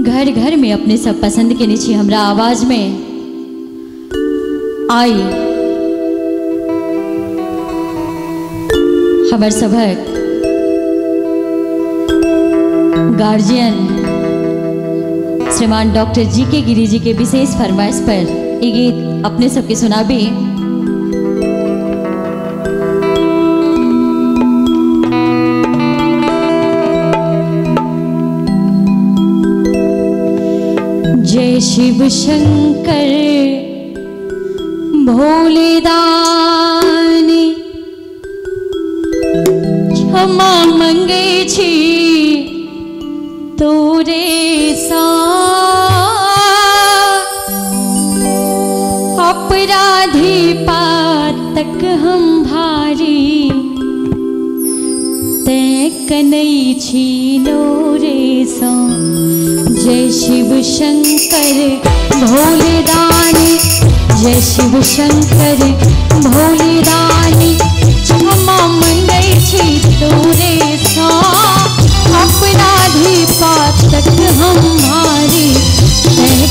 घर घर में अपने सब पसंद के नीचे हमरा आवाज में आई खबर सबक गार्जियन श्रीमान डॉक्टर जी.के. गिरी जी के विशेष फरमाइश पर ये गीत अपने सबके सुनाबी। जय शिव शंकर भोले दानी क्षमा मंगे छी तोरे सा अपराधी पातक हम भारी ते कनई छी नोरे सा। जय शिव शंकर भोले दानी जय शिव शंकर भोले दानी क्षमा मंगै छी तोरे सा अपराधी पातक हम भारी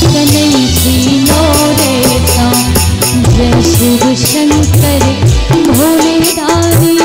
कनई छी नोरे सा। जय शिव शंकर भोले दानी।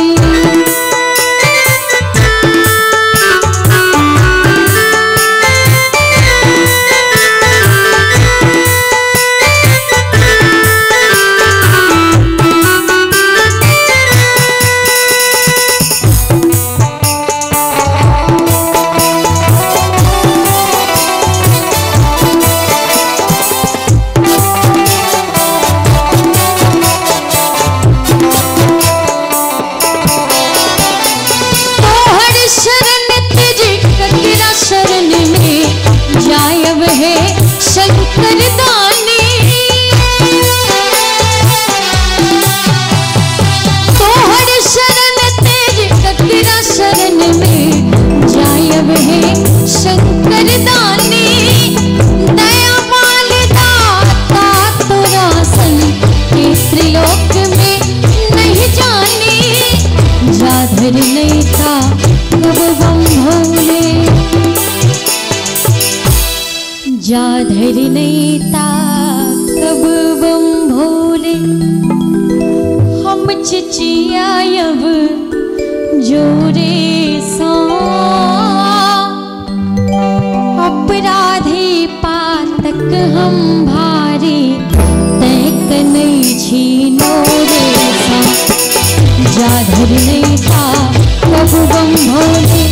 जाधर नहीं था कब बम भोले हम चिचियायब जोरे सा अपराधी पातक हम भारी तैक नहीं छी नोरे सा। जाधर नहीं था कब बम भोले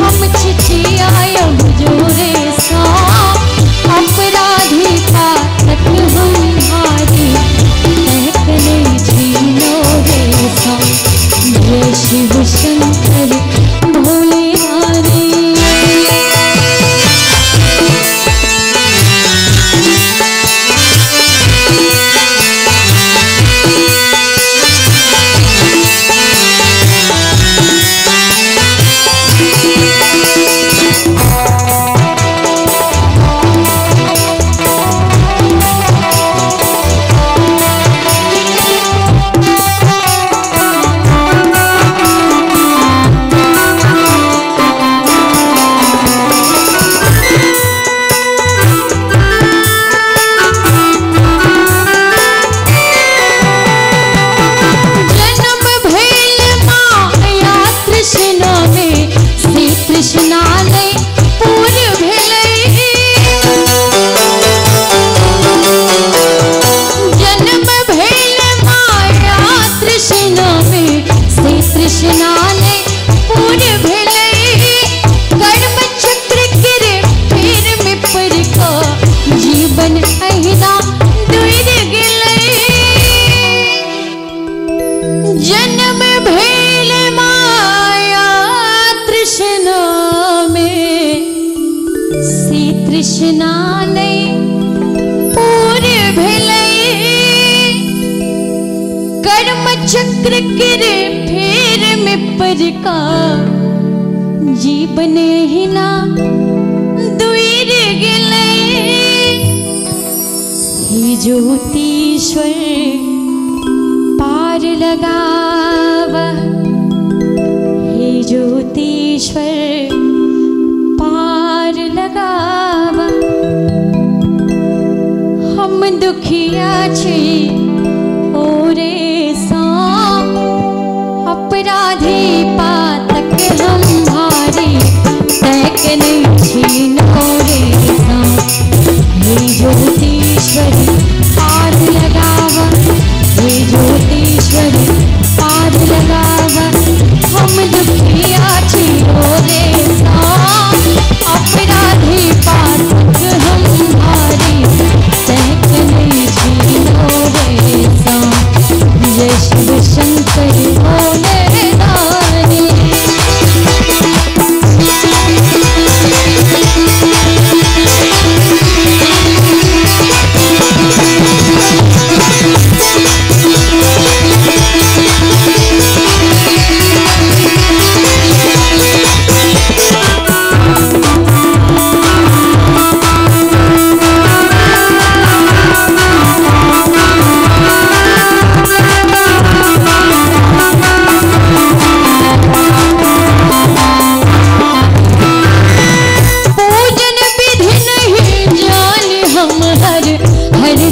हम चिचियायब जोरे सा अपराधी पातक हम भारी तैक नहीं छी नोरे सा। जय शिव शंकर भोले दानी। कृष्णा ने पूरे भेलै कर्म चक्र किरे फेर में पर का जीवन हिना दुईर गेलै। हे ज्योतिश्वर पार लगावा हे ज्योतिश्वर पार लगावा दुखिया छी ओरे सा अपराधी पातक हम भारी तैक नहीं छीन ओरे सा हे ज्योतिश्वरी पार लगावा हे ज्योतिश्वरी पार लगावा हम दुखिया छी ओरे सा अपराधी पातक हम भारी तैक नहीं छीन ओरे सा जय शिव शंकर भोले दानी।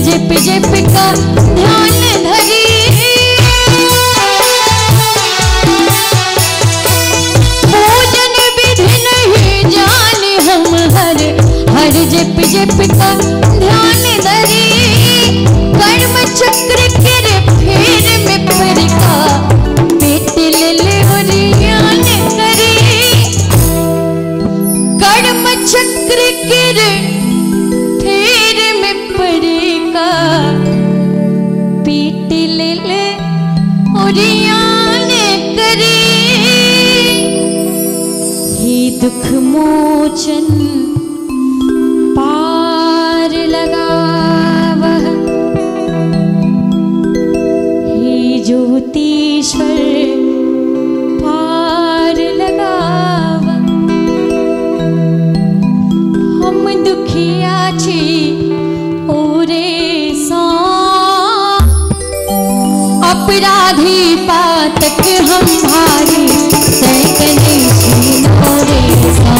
जिप जिप का ध्यान धरी पूजन विधि नहीं जाने हम हर जिप जिप का ध्यान धरी कर्म चक्र के फेर में पर का पेट ले उरियान करी कर्म चक्र के फेर में पड़ेगा पीट ले उरियान करी हे दुख मोचन पार लगावा हे ज्योतिश्वर पार लगावा हम दुखिया छी ओरे सा अपराधी पातक हम भारी तैक नहीं छीन ओरे सा